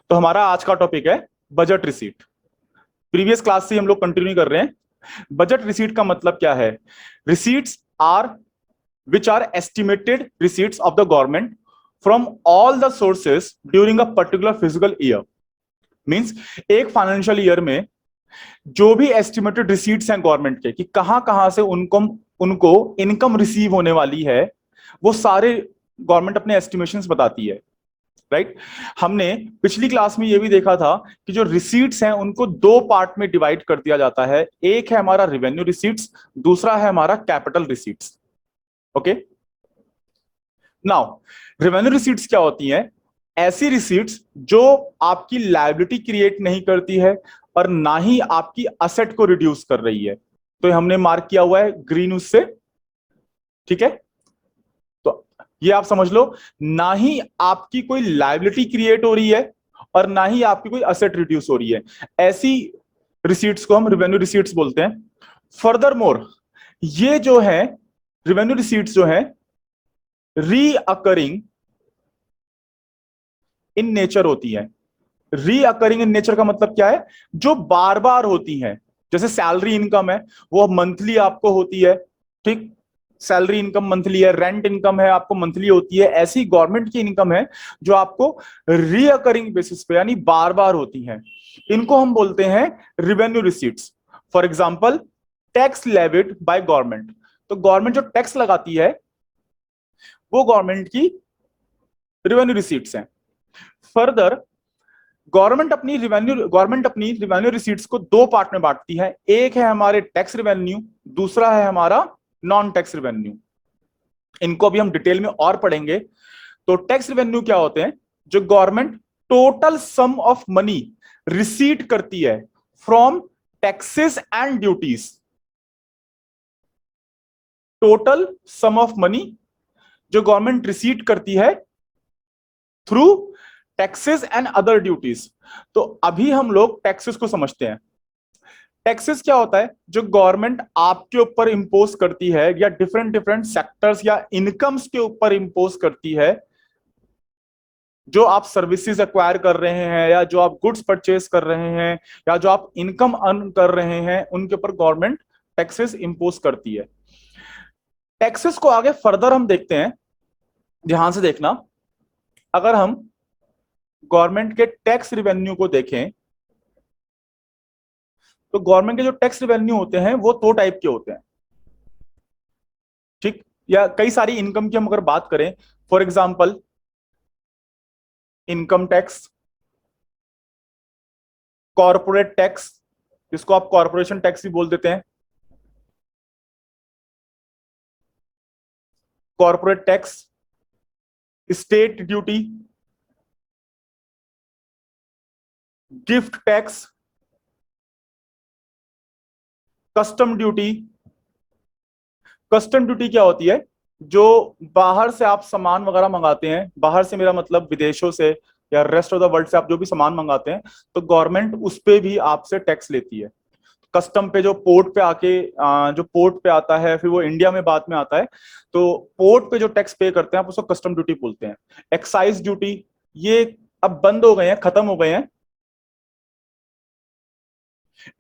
तो हमारा आज का टॉपिक है बजट रिसीट। प्रीवियस क्लास से हम लोग कंटिन्यू कर रहे हैं। बजट रिसीट का मतलब क्या है? Receipts are which are estimated receipts of the government from all the sources during a particular physical year. Means एक फाइनेंशियल ईयर में जो भी एस्टिमेटेड रिसीट्स हैं गवर्नमेंट के, कि कहां कहां से उनको उनको इनकम रिसीव होने वाली है, वो सारे गवर्नमेंट अपने एस्टिमेशंस बताती है। राइट। हमने पिछली क्लास में यह भी देखा था कि जो रिसीट्स हैं उनको दो पार्ट में डिवाइड कर दिया जाता है। एक है हमारा रिवेन्यू रिसीट्स, दूसरा है हमारा capital receipts. Okay. Now revenue receipts क्या होती हैं? ऐसी रिसीट्स जो आपकी लायबिलिटी क्रिएट नहीं करती है और ना ही आपकी असेट को रिड्यूस कर रही है। तो हमने मार्क किया हुआ है ग्रीन उससे। ठीक है, तो ये आप समझ लो, ना ही आपकी कोई लायबिलिटी क्रिएट हो रही है और ना ही आपकी कोई असेट रिड्यूस हो रही है। ऐसी रिसीट्स को हम रिवेन्यू रिसीट्स बोलते हैं। फर्दर मोर, ये जो है रिवेन्यू रिसीट्स जो है रीअकरिंग इन नेचर होती है। रीअकरिंग इन नेचर का मतलब क्या है? जो बार बार होती है। जैसे सैलरी इनकम है, वो मंथली आपको होती है। ठीक, सैलरी इनकम मंथली है, रेंट इनकम है आपको मंथली होती है। ऐसी गवर्नमेंट की इनकम है जो आपको रीअकरिंग बेसिस पे यानी बार बार होती है। इनको हम बोलते हैं revenue receipts. For example, tax levied by government. तो गवर्नमेंट जो टैक्स लगाती है वो गवर्नमेंट की रिवेन्यू रिसीट्स हैं। फर्दर, गवर्नमेंट अपनी रिवेन्यू रिसीट्स को दो पार्ट में बांटती है। एक है हमारे टैक्स रिवेन्यू, दूसरा है हमारा नॉन टैक्स रिवेन्यू। इनको अभी हम डिटेल में और पढ़ेंगे। तो टैक्स रिवेन्यू क्या होते हैं? जो government total sum of money receipt करती है from taxes and duties. Total sum of money जो गवर्नमेंट रिसीट करती है through taxes and other duties. तो अभी हम लोग टैक्सेस को समझते हैं। टैक्सेस क्या होता है? जो गवर्नमेंट आपके ऊपर इंपोज करती है या डिफरेंट डिफरेंट सेक्टर्स या इनकम्स के ऊपर इंपोज करती है। जो आप सर्विसेज एक्वायर कर रहे हैं या जो आप गुड्स परचेज कर रहे हैं या जो आप इनकम अर्न कर रहे हैं, उनके ऊपर गवर्नमेंट टैक्सेस इंपोज करती है। टैक्सेस को आगे फर्दर हम देखते हैं। ध्यान से देखना, अगर हम गवर्नमेंट के टैक्स रिवेन्यू को देखें तो गवर्नमेंट के जो टैक्स रिवेन्यू होते हैं वो दो टाइप के होते हैं। ठीक, या कई सारी इनकम की हम अगर बात करें, for example income tax, corporate tax, जिसको आप कॉरपोरेशन टैक्स भी बोल देते हैं, corporate tax, state duty, gift tax, custom duty. Custom duty क्या होती है? जो बाहर से आप सामान वगैरह मंगाते हैं, बाहर से मेरा मतलब विदेशों से या रेस्ट ऑफ द वर्ल्ड से आप जो भी सामान मंगाते हैं, तो गवर्नमेंट उस पे भी आपसे टैक्स लेती है। कस्टम पे जो पोर्ट पे आके जो पोर्ट पे आता है, फिर वो इंडिया में बाद में आता है, तो पोर्ट पे जो टैक्स पे करते हैं आप उसको कस्टम ड्यूटी बोलते हैं। एक्साइज ड्यूटी, ये अब बंद हो गए हैं, खत्म हो गए हैं।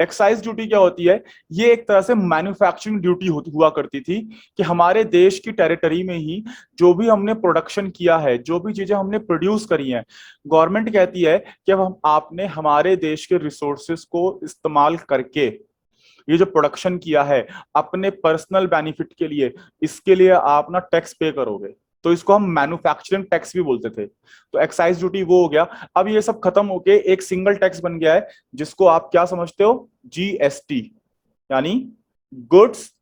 एक्साइज ड्यूटी क्या होती है? ये एक तरह से मैन्युफैक्चरिंग ड्यूटी हुआ करती थी, कि हमारे देश की टेरिटरी में ही जो भी हमने प्रोडक्शन किया है, जो भी चीजें हमने प्रोड्यूस करी हैं, गवर्नमेंट कहती है कि अब हम आपने हमारे देश के रिसोर्सेस को इस्तेमाल करके ये जो प्रोडक्शन किया है अपने पर्सनल बेनिफिट के लिए, इसके लिए आप ना टैक्स पे करोगे। तो इसको हम मैन्युफैक्चरिंग टैक्स भी बोलते थे। तो एक्साइज ड्यूटी वो हो गया। अब ये सब खत्म होके एक सिंगल टैक्स बन गया है, जिसको आप क्या समझते हो? जीएसटी, यानी goods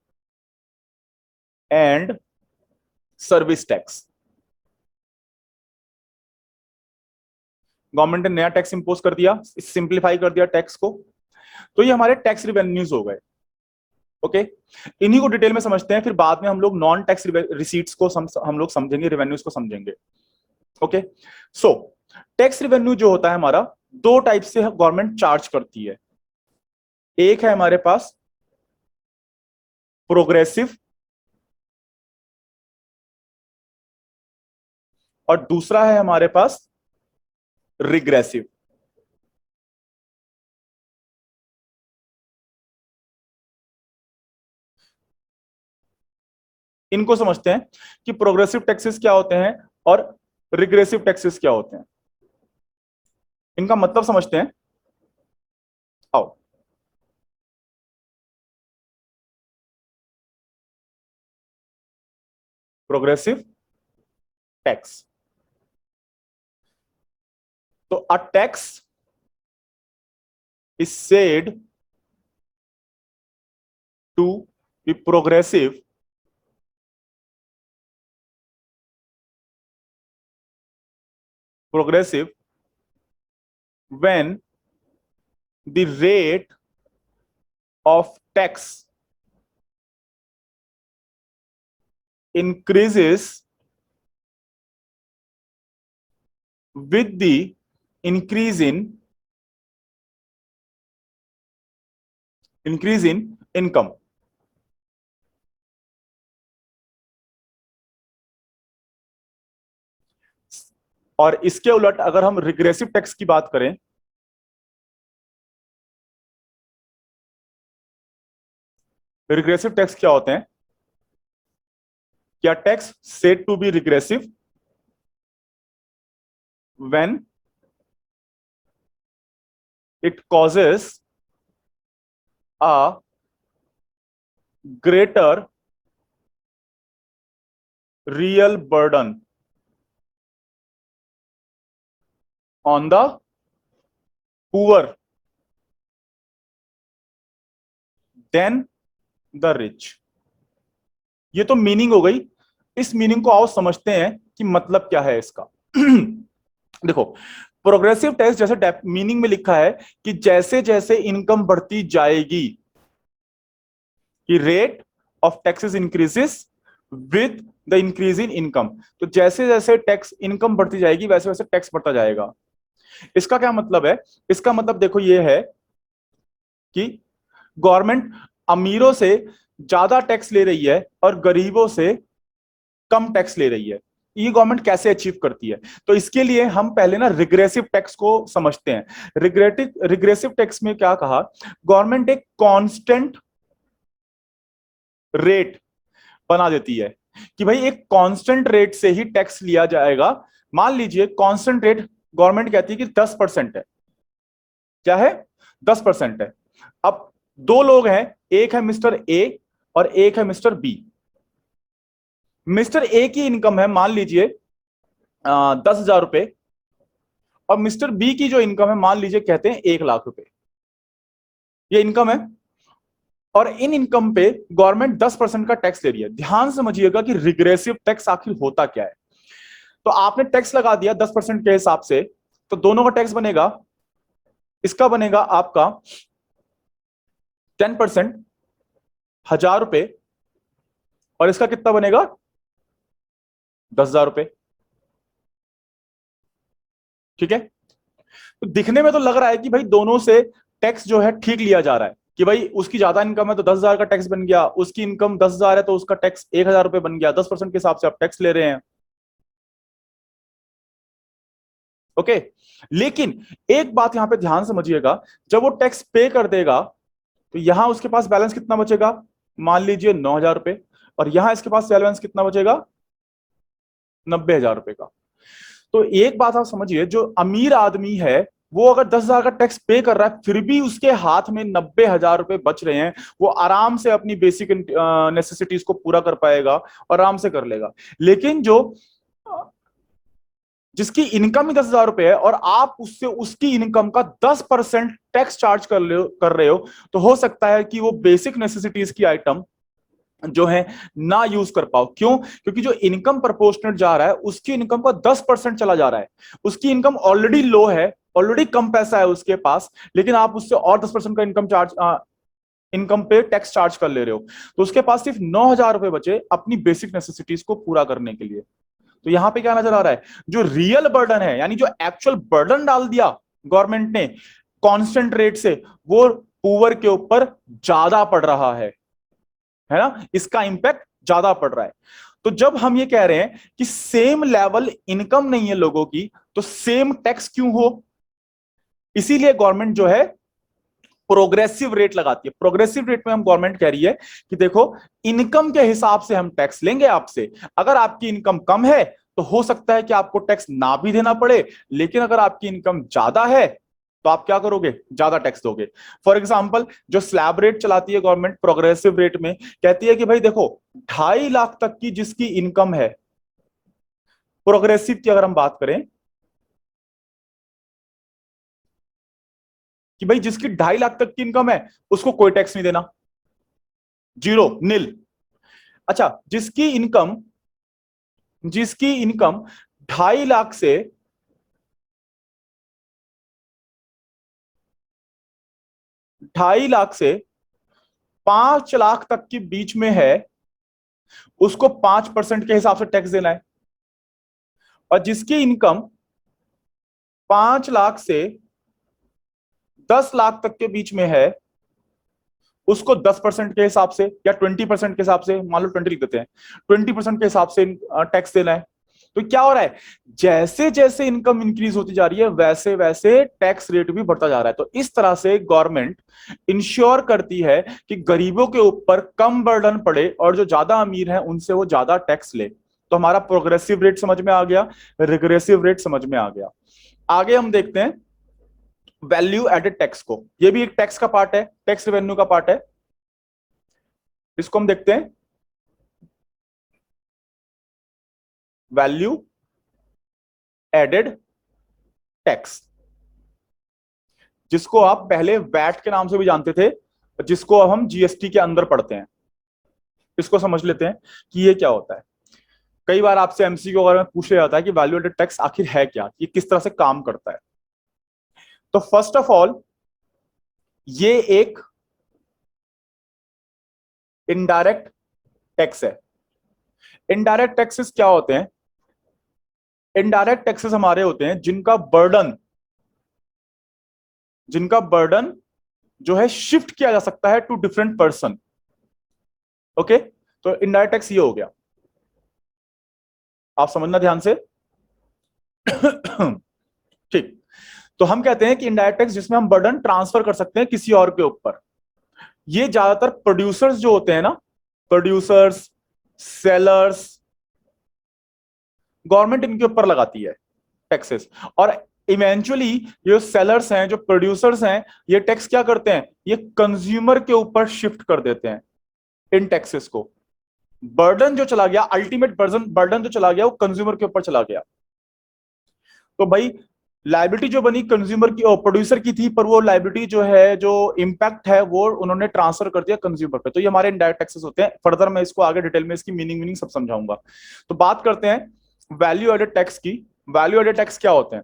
and service tax. Government ने नया टैक्स इंपोज कर दिया, सिंप्लीफाई कर दिया टैक्स को। तो ये हमारे टैक्स रिवेन्यूज हो गए। ओके, इन्हीं को डिटेल में समझते हैं, फिर बाद में हम लोग नॉन टैक्स रिसीट्स को हम लोग समझेंगे, रेवेन्यूज को समझेंगे। ओके, सो टैक्स रिवेन्यू जो होता है हमारा, दो टाइप से गवर्नमेंट चार्ज करती है। एक है हमारे पास प्रोग्रेसिव और दूसरा है हमारे पास रिग्रेसिव। इनको समझते हैं कि प्रोग्रेसिव टैक्सेस क्या होते हैं और रिग्रेसिव टैक्सेस क्या होते हैं। इनका मतलब समझते हैं, आओ। प्रोग्रेसिव टैक्स, तो a tax is said to be progressive when the rate of tax increases with the increase in income। और इसके उलट अगर हम रिग्रेसिव टैक्स की बात करें, रिग्रेसिव टैक्स क्या होते हैं? क्या tax said to be regressive when it causes a greater real burden on the poor than the rich। ये तो मीनिंग हो गई। इस मीनिंग को आओ समझते हैं कि मतलब क्या है इसका। देखो, प्रोग्रेसिव टैक्स जैसे मीनिंग में लिखा है कि जैसे जैसे इनकम बढ़ती जाएगी, कि rate of taxes increases with the increase in income. तो जैसे जैसे टैक्स इनकम बढ़ती जाएगी वैसे वैसे टैक्स बढ़ता जाएगा। इसका क्या मतलब है? इसका मतलब देखो ये है कि गवर्नमेंट अमीरों से ज्यादा टैक्स ले रही है और गरीबों से कम टैक्स ले रही है। ये गवर्नमेंट कैसे अचीव करती है? तो इसके लिए हम पहले ना रिग्रेसिव टैक्स को समझते हैं। रिग्रेसिव टैक्स में क्या कहा, गवर्नमेंट एक कांस्टेंट रेट बना देती है कि भाई एक कांस्टेंट रेट से ही टैक्स लिया जाएगा। मान लीजिए कांस्टेंट रेट गवर्नमेंट कहती है कि 10% है। क्या है? 10% है। अब दो लोग हैं, एक है मिस्टर ए और एक है मिस्टर बी। मिस्टर ए की इनकम है मान लीजिए 10,000 रुपए, और मिस्टर बी की जो इनकम है मान लीजिए कहते हैं 1,00,000 रुपए। ये इनकम है और इन इनकम पे गवर्नमेंट 10% का टैक्स ले रही है। ध्यान समझिएगा कि रिग्रेसिव टैक्स आखिर होता क्या है। तो आपने टैक्स लगा दिया 10% के हिसाब से, तो दोनों का टैक्स बनेगा, इसका बनेगा आपका 10%, 1,000 रुपए, और इसका कितना बनेगा? 10,000 रुपए। ठीक है? तो दिखने में तो लग रहा है कि भाई दोनों से टैक्स जो है ठीक लिया जा रहा है, कि भाई उसकी ज्यादा इनकम है तो 10,000 का टैक्स बन गया, उसकी इनकम 10,000 है तो उसका टैक्स 1,000 रुपए बन गया। 10% के हिसाब से आप टैक्स ले रहे हैं। ओके, लेकिन एक बात यहां पे ध्यान समझिएगा, जब वो टैक्स पे कर देगा तो यहां उसके पास बैलेंस कितना बचेगा? मान लीजिए 9,000 रुपए, और यहां इसके पास बैलेंस कितना बचेगा? 90,000 रुपए का। तो एक बात आप समझिए, जो अमीर आदमी है वो अगर 10,000 का टैक्स पे कर रहा है फिर भी उसके हाथ में 90,000 रुपए बच रहे हैं, वो आराम से अपनी बेसिक नेसेसिटीज को पूरा कर पाएगा और आराम से कर लेगा। लेकिन जो जिसकी इनकम ही 10,000 रुपए है और आप उससे उसकी इनकम का 10% टैक्स चार्ज कर रहे हो, तो हो सकता है कि वो बेसिक नेसेसिटीज की आइटम जो है ना यूज कर पाओ। क्यों? क्योंकि जो इनकम प्रोपोर्शनेट जा रहा है उसकी इनकम का 10% चला जा रहा है। उसकी इनकम ऑलरेडी लो है, ऑलरेडी कम पैसा है उसके पास, लेकिन आप उससे और 10% का इनकम पे टैक्स चार्ज कर ले रहे हो, तो उसके पास सिर्फ 9,000 रुपए बचे अपनी बेसिक नेसेसिटीज को पूरा करने के लिए। तो यहां पे क्या नजर आ रहा है, जो रियल बर्डन है यानी जो एक्चुअल बर्डन डाल दिया गवर्नमेंट ने कांस्टेंट रेट से, वो पुअर के ऊपर ज्यादा पड़ रहा है ना, इसका इंपैक्ट ज्यादा पड़ रहा है। तो जब हम ये कह रहे हैं कि सेम लेवल इनकम नहीं है लोगों की, तो सेम टैक्स क्यों हो? इसीलिए गवर्नमेंट जो है प्रोग्रेसिव रेट लगाती है। प्रोग्रेसिव रेट में हम गवर्नमेंट कह रही है कि देखो इनकम के हिसाब से हम टैक्स लेंगे आपसे। अगर आपकी इनकम कम है तो हो सकता है कि आपको टैक्स ना भी देना पड़े, लेकिन अगर आपकी इनकम ज्यादा है तो आप क्या करोगे, ज्यादा टैक्स दोगे। फॉर एग्जाम्पल जो स्लैब रेट चलाती है गवर्नमेंट प्रोग्रेसिव रेट में, कहती है कि भाई देखो 2.5 लाख तक की जिसकी इनकम है, प्रोग्रेसिव की अगर हम बात करें कि भाई जिसकी 2.5 लाख तक की इनकम है उसको कोई टैक्स नहीं देना, जीरो, नील। अच्छा, जिसकी इनकम 2.5 लाख से 2.5 लाख से 5 लाख तक के बीच में है, उसको 5% के हिसाब से टैक्स देना है। और जिसकी इनकम 5 लाख से 10 लाख तक के बीच में है, उसको 10% के हिसाब से या 20% के हिसाब से, मान लो 20 लिख देते हैं, 20% के हिसाब से टैक्स देना है। तो क्या हो रहा है, जैसे जैसे इनकम इंक्रीज होती जा रही है वैसे वैसे टैक्स रेट भी बढ़ता जा रहा है। तो इस तरह से गवर्नमेंट इंश्योर करती है कि गरीबों के ऊपर कम बर्डन पड़े और जो ज्यादा अमीर हैं उनसे वो ज्यादा टैक्स ले। तो हमारा प्रोग्रेसिव रेट समझ में आ गया, रिग्रेसिव रेट समझ में आ गया। आगे हम देखते हैं वैल्यू एडेड टैक्स को। ये भी एक टैक्स का पार्ट है, टैक्स रेवेन्यू का पार्ट है। इसको हम देखते हैं वैल्यू एडेड टैक्स, जिसको आप पहले वैट के नाम से भी जानते थे, जिसको अब हम जीएसटी के अंदर पढ़ते हैं। इसको समझ लेते हैं कि ये क्या होता है। कई बार आपसे एमसीक्यू वगैरह में पूछ लिया जाता है कि वैल्यू एडेड टैक्स आखिर है क्या, ये किस तरह से काम करता है। तो फर्स्ट ऑफ ऑल ये एक इनडायरेक्ट टैक्स है। इनडायरेक्ट टैक्सेस क्या होते हैं, इनडायरेक्ट टैक्सेस हमारे होते हैं जिनका बर्डन जो है शिफ्ट किया जा सकता है टू डिफरेंट पर्सन। ओके, तो इनडायरेक्ट टैक्स ये हो गया, आप समझना ध्यान से। ठीक, तो हम कहते हैं कि इनडायरेक्ट टैक्स जिसमें हम बर्डन ट्रांसफर कर सकते हैं किसी और के ऊपर। ये ज्यादातर प्रोड्यूसर्स जो होते हैं ना, प्रोड्यूसर्स, सेलर्स, गवर्नमेंट इनके ऊपर लगाती है टैक्सेस। और इवेंचुअली जो सेलर्स हैं, जो प्रोड्यूसर्स हैं, ये टैक्स क्या करते हैं, ये कंज्यूमर के ऊपर शिफ्ट कर देते हैं इन टैक्सेस को। बर्डन जो चला गया, अल्टीमेट बर्डन जो चला गया वो कंज्यूमर के ऊपर चला गया। तो भाई लाइबिलिटी जो बनी कंज्यूमर की और प्रोड्यूसर की थी, पर वो लाइबिलिटी जो है, जो इंपैक्ट है, वो उन्होंने ट्रांसफर कर दिया कंज्यूमर पे। तो ये हमारे इनडायरेक्ट टैक्सेस होते हैं। फर्दर मैं इसको आगे डिटेल में इसकी मीनिंग सब समझाऊंगा। तो बात करते हैं वैल्यू एडेड टैक्स की। वैल्यू एडेड टैक्स क्या होते हैं,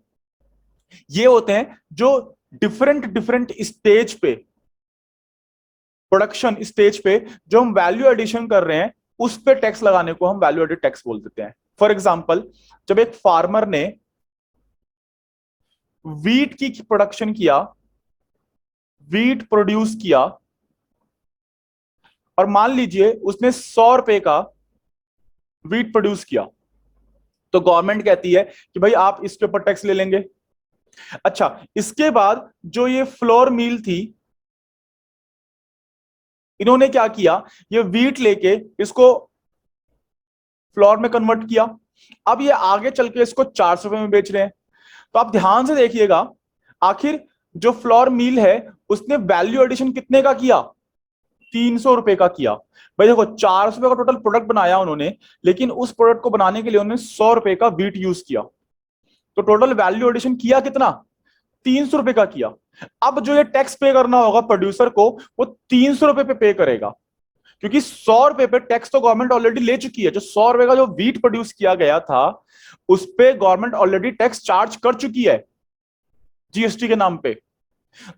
ये होते हैं जो डिफरेंट डिफरेंट स्टेज पे, प्रोडक्शन स्टेज पे जो हम वैल्यू एडिशन कर रहे हैं उस पे टैक्स लगाने को हम वैल्यू एडेड टैक्स बोल देते हैं। फॉर एग्जांपल, जब एक फार्मर ने वीट की प्रोडक्शन किया, वीट प्रोड्यूस किया, और मान लीजिए उसने 100 रुपए का वीट प्रोड्यूस किया, तो गवर्नमेंट कहती है कि भाई आप इसके ऊपर टैक्स ले लेंगे। अच्छा, इसके बाद जो ये फ्लोर मिल थी, इन्होंने क्या किया, ये वीट लेके इसको फ्लोर में कन्वर्ट किया। अब ये आगे चल के इसको 400 रुपए में बेच रहे हैं। तो आप ध्यान से देखिएगा, आखिर जो फ्लोर मिल है उसने वैल्यू एडिशन कितने का किया, 300 रुपए का किया। भाई देखो 400 रुपए का टोटल प्रोडक्ट बनाया उन्होंने, लेकिन उस प्रोडक्ट को बनाने के लिए उन्होंने 100 रुपए का वीट यूज किया। तो टोटल वैल्यू एडिशन किया कितना, 300 रुपए का किया। अब जो ये टैक्स पे करना होगा प्रोड्यूसर को, वो 300 रुपए पे करेगा, क्योंकि 100 रुपए पे टैक्स तो गवर्नमेंट ऑलरेडी ले चुकी है। जो 100 रुपए का जो वीट प्रोड्यूस किया गया था उस पे गवर्नमेंट ऑलरेडी टैक्स चार्ज कर चुकी है जीएसटी के नाम पे।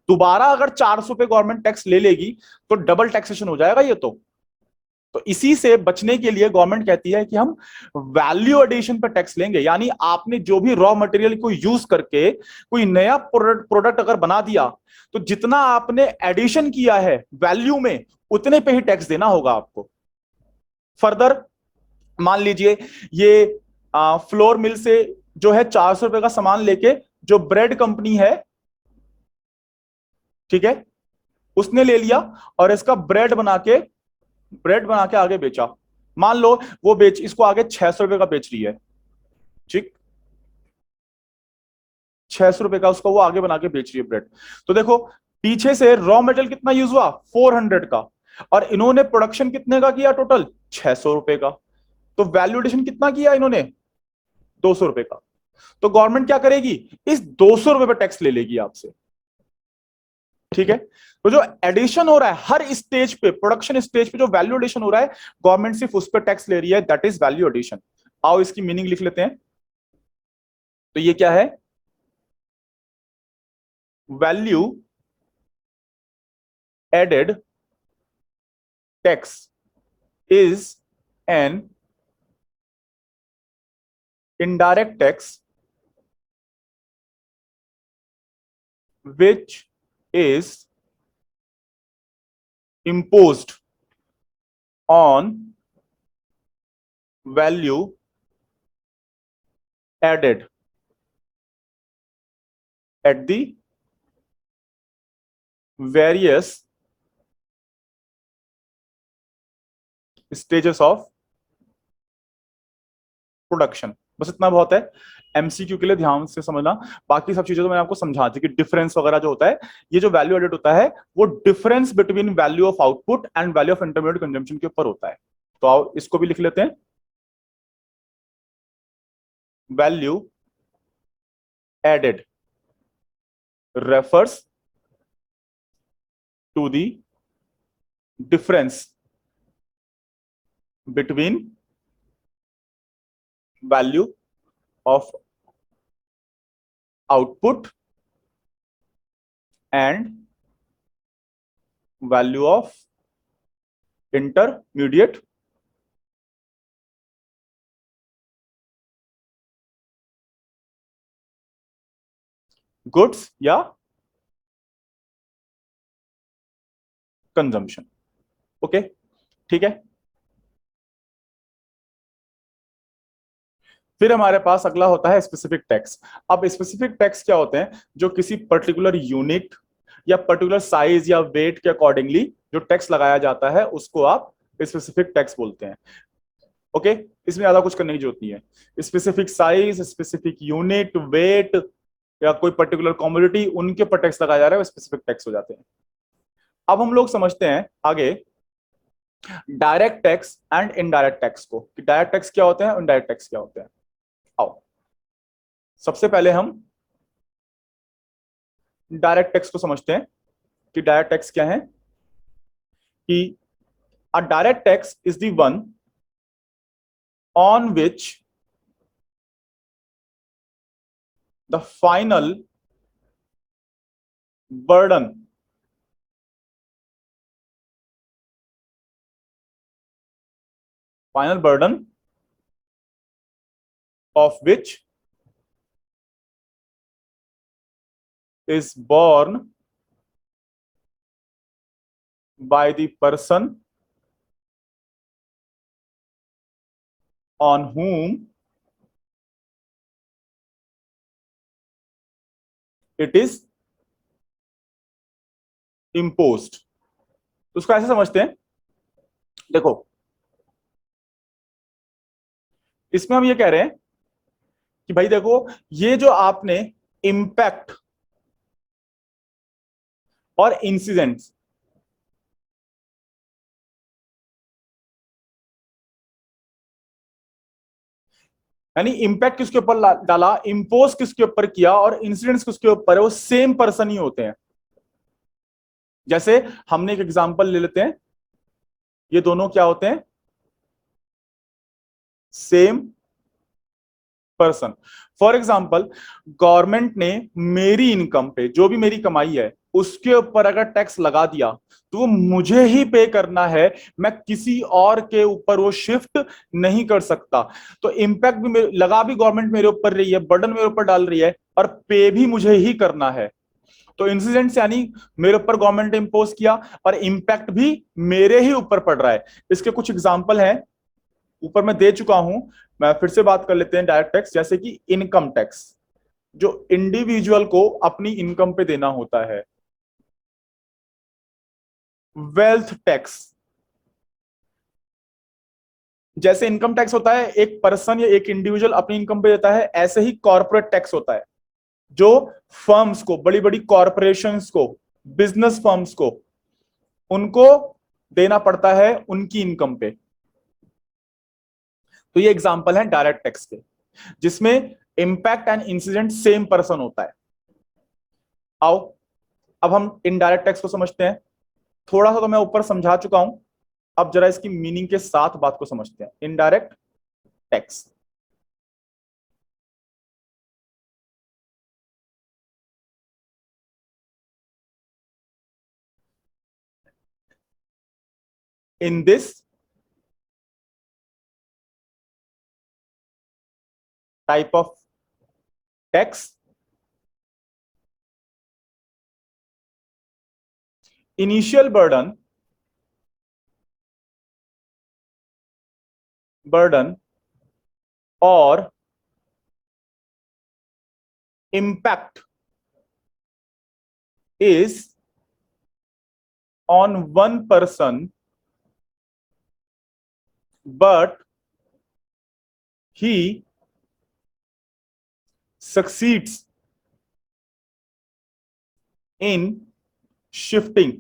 दोबारा अगर 400 पे गवर्नमेंट टैक्स ले लेगी तो डबल टैक्सेशन हो जाएगा ये तो इसी से बचने के लिए गवर्नमेंट कहती है कि हम वैल्यू एडिशन पर टैक्स लेंगे। यानी आपने जो भी रॉ मटेरियल को यूज करके कोई नया प्रोडक्ट अगर बना दिया, तो जितना आपने एडिशन किया है वैल्यू में, उतने पे ही टैक्स देना होगा आपको। फर्दर मान लीजिए ये फ्लोर मिल से जो है 400 रुपए का सामान लेके जो ब्रेड कंपनी है, ठीक है, उसने ले लिया और इसका ब्रेड बना के आगे बेचा। मान लो वो बेच इसको आगे 600 रुपए का बेच रही है, ठीक, 600 रुपए का उसको वो आगे बना के बेच रही है ब्रेड। तो देखो पीछे से रॉ मटेरियल कितना यूज हुआ, 400 का, और इन्होंने प्रोडक्शन कितने का किया, टोटल 600 रुपए का। तो वैल्यू एडिशन कितना किया इन्होंने, 200 रुपए का। तो गवर्नमेंट क्या करेगी, इस 200 रुपए पे टैक्स ले लेगी आपसे, ठीक है। तो जो एडिशन हो रहा है हर स्टेज पे, प्रोडक्शन स्टेज पे जो वैल्यू एडिशन हो रहा है, गवर्नमेंट सिर्फ उस पर टैक्स ले रही है, दैट इज वैल्यू एडिशन। आओ इसकी मीनिंग लिख लेते हैं। तो ये क्या है, value added tax is an indirect tax which is imposed on value added at the various stages of production. बस इतना बहुत है, एमसीक्यू के लिए ध्यान से समझना। बाकी सब चीजें तो मैंने आपको समझा दी कि डिफरेंस वगैरह जो होता है, ये जो वैल्यू एडेड होता है वो difference between value of output and value of intermediate consumption के ऊपर होता है। तो आओ इसको भी लिख लेते हैं, value added refers to the difference between value of output and value of intermediate goods या कंजम्पशन। ओके, ठीक है। फिर हमारे पास अगला होता है स्पेसिफिक टैक्स। अब स्पेसिफिक टैक्स क्या होते हैं, जो किसी पर्टिकुलर यूनिट या पर्टिकुलर साइज या वेट के अकॉर्डिंगली जो टैक्स लगाया जाता है उसको आप स्पेसिफिक टैक्स बोलते हैं। ओके, इसमें ज्यादा कुछ करने की जरूरत नहीं है। Specific size, specific unit, weight या कोई पर्टिकुलर कमोडिटी, उनके ऊपर टैक्स लगाया जा रहा है, वो स्पेसिफिक टैक्स हो जाते हैं। अब हम लोग समझते हैं आगे direct tax and indirect tax को, कि डायरेक्ट टैक्स क्या होते हैं, इनडायरेक्ट टैक्स क्या होते हैं। आओ सबसे पहले हम डायरेक्ट टैक्स को समझते हैं कि डायरेक्ट टैक्स क्या है। कि अ direct tax is the one on which the final burden of which is borne by the person on whom it is imposed। तो उसको ऐसे समझते हैं, देखो इसमें हम ये कह रहे हैं कि भाई देखो ये जो आपने इंपैक्ट और इंसिडेंट्स, यानी इंपैक्ट किसके ऊपर डाला, इंपोज किसके ऊपर किया, और इंसिडेंट्स किसके ऊपर है, वो सेम पर्सन ही होते हैं। जैसे हमने एक एग्जांपल ले लेते हैं, ये दोनों क्या होते हैं, same person. For example government ने मेरी इनकम पे, जो भी मेरी कमाई है उसके ऊपर अगर टैक्स लगा दिया तो वो मुझे ही पे करना है, मैं किसी और के ऊपर वो शिफ्ट नहीं कर सकता। तो इंपैक्ट भी लगा भी गवर्नमेंट मेरे ऊपर रही है, बर्डन मेरे ऊपर डाल रही है, और पे भी मुझे ही करना है। तो इंसिडेंट्स यानी मेरे ऊपर गवर्नमेंट ने इंपोज किया, और इंपैक्ट भी मेरे ही ऊपर पड़ रहा है। इसके कुछ एग्जाम्पल हैं, ऊपर मैं दे चुका हूं, मैं फिर से बात कर लेते हैं। डायरेक्ट टैक्स जैसे कि इनकम टैक्स, जो इंडिविजुअल को अपनी इनकम पे देना होता है, वेल्थ टैक्स। जैसे इनकम टैक्स होता है एक पर्सन या एक इंडिविजुअल अपनी इनकम पे देता है, ऐसे ही कॉर्पोरेट टैक्स होता है जो फर्म्स को, बड़ी बड़ी कॉर्पोरेशंस को, बिजनेस फर्म्स को, उनको देना पड़ता है उनकी इनकम पे। तो ये एग्जांपल है डायरेक्ट टैक्स के, जिसमें impact and incident same person होता है। आओ अब हम इनडायरेक्ट टैक्स को समझते हैं। थोड़ा सा तो मैं ऊपर समझा चुका हूं, अब जरा इसकी मीनिंग के साथ बात को समझते हैं। Indirect tax, in this type of tax, initial burden और impact is on one person, but he succeeds in shifting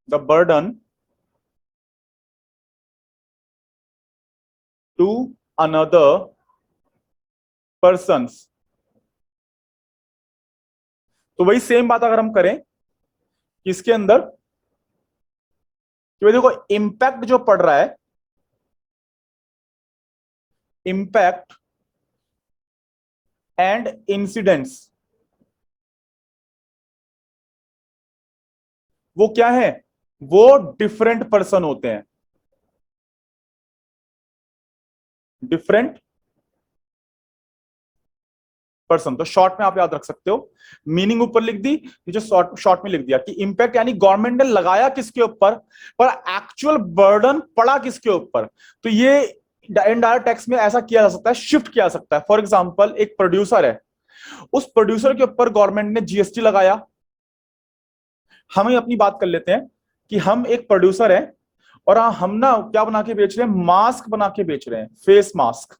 the burden to another persons। तो वही सेम बात अगर हम करें इसके अंदर कि भाई देखो इंपैक्ट जो पड़ रहा है, इंपैक्ट एंड इंसिडेंट्स, वो क्या है, वो डिफरेंट पर्सन होते हैं, डिफरेंट पर्सन। तो शॉर्ट में आप याद रख सकते हो, मीनिंग ऊपर लिख दी, जो शॉर्ट शॉर्ट में लिख दिया कि इंपैक्ट यानी गवर्नमेंट ने लगाया किसके ऊपर, पर एक्चुअल बर्डन पड़ा किसके ऊपर। तो ये इनडायरेक्ट टैक्स में ऐसा किया जा सकता है, शिफ्ट किया जा सकता है। फॉर एग्जांपल एक प्रोड्यूसर है, उस प्रोड्यूसर के ऊपर गवर्नमेंट ने जीएसटी लगाया। हम ही अपनी बात कर लेते हैं कि हम एक प्रोड्यूसर है और हम ना क्या बना के बेच रहे हैं, मास्क बना के बेच रहे हैं, फेस मास्क।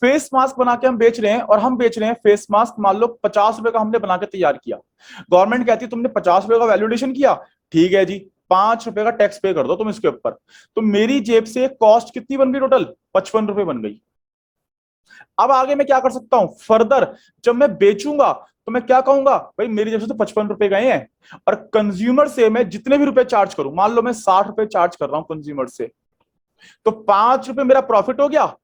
फेस मास्क बना के हम बेच रहे हैं और हम बेच रहे हैं फेस मास्क, मान लो 50 रुपए का हमने बना के तैयार किया। गवर्नमेंट कहती है तुमने 50 रुपए का वैल्यूडेशन किया, ठीक है जी, 5 रुपए का टैक्स पे कर दो तुम इसके ऊपर। तो मेरी जेब से कॉस्ट कितनी बन गई, टोटल 55 रुपए बन गई। अब आगे मैं क्या कर सकता हूं, फर्दर जब मैं बेचूंगा तो मैं क्या कहूंगा, भाई मेरी जेब से तो 55 रुपए गए हैं और कंज्यूमर से मैं जितने भी रुपए चार्ज करूं, मान लो मैं 60 रुपए चार्ज कर रहा हूं कंज्यूमर से, तो 5 रुपए मेरा प्रॉफिट हो गया।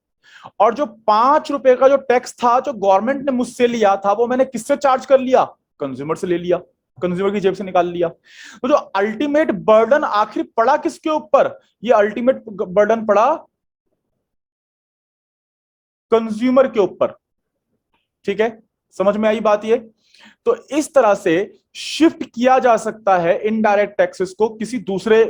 और जो 5 रुपए का जो टैक्स था जो गवर्नमेंट ने मुझसे लिया था, वो मैंने किससे चार्ज कर लिया, कंज्यूमर से ले लिया, कंज्यूमर की जेब से निकाल लिया। तो जो अल्टीमेट बर्डन आखिर पड़ा किसके ऊपर, ये अल्टीमेट बर्डन पड़ा कंज्यूमर के ऊपर। ठीक है, समझ में आई बात ये। तो इस तरह से शिफ्ट किया जा सकता है इनडायरेक्ट टैक्सेस को किसी दूसरे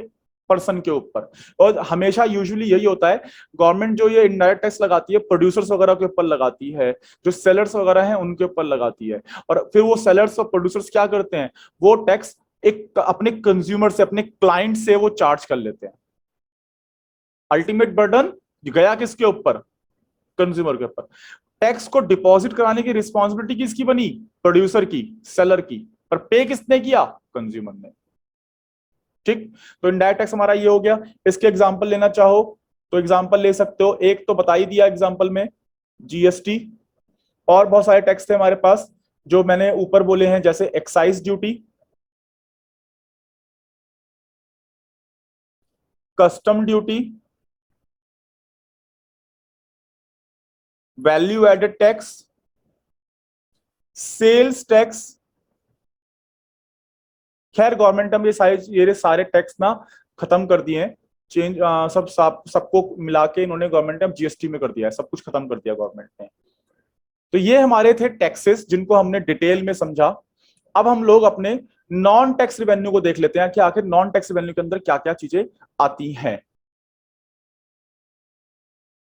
पर्सन के ऊपर। और हमेशा यूजुअली यही होता है, गवर्नमेंट जो ये इनडायरेक्ट टैक्स लगाती है प्रोड्यूसर्स वगैरह के ऊपर लगाती है, जो सेलर्स वगैरह हैं उनके ऊपर लगाती है, और फिर वो सेलर्स और प्रोड्यूसर्स क्या करते हैं, वो टैक्स एक अपने कंज्यूमर से, अपने क्लाइंट से वो चार्ज कर लेते हैं। अल्टीमेट बर्डन गया किसके ऊपर, कंज्यूमर के ऊपर। टैक्स को डिपॉजिट कराने की रिस्पॉन्सिबिलिटी किसकी बनी, प्रोड्यूसर की, सेलर की, पर पे किसने किया, कंज्यूमर ने। ठीक, तो इनडायरेक्ट टैक्स हमारा ये हो गया। इसके एग्जांपल लेना चाहो तो एग्जांपल ले सकते हो, एक तो बता ही दिया एग्जांपल में, जीएसटी। और बहुत सारे टैक्स थे हमारे पास जो मैंने ऊपर बोले हैं, जैसे excise duty, custom duty, value added tax, sales tax. खैर गवर्नमेंट ने ये सारे टैक्स ना खत्म कर दिए हैं, चेंज सबको मिला के इन्होंने, गवर्नमेंट ने अब जीएसटी में कर दिया है, सब कुछ खत्म कर दिया गवर्नमेंट ने। तो ये हमारे थे टैक्सेस जिनको हमने डिटेल में समझा। अब हम लोग अपने नॉन टैक्स रेवेन्यू को देख लेते हैं कि आखिर नॉन टैक्स रेवेन्यू के अंदर क्या क्या चीजें आती हैं।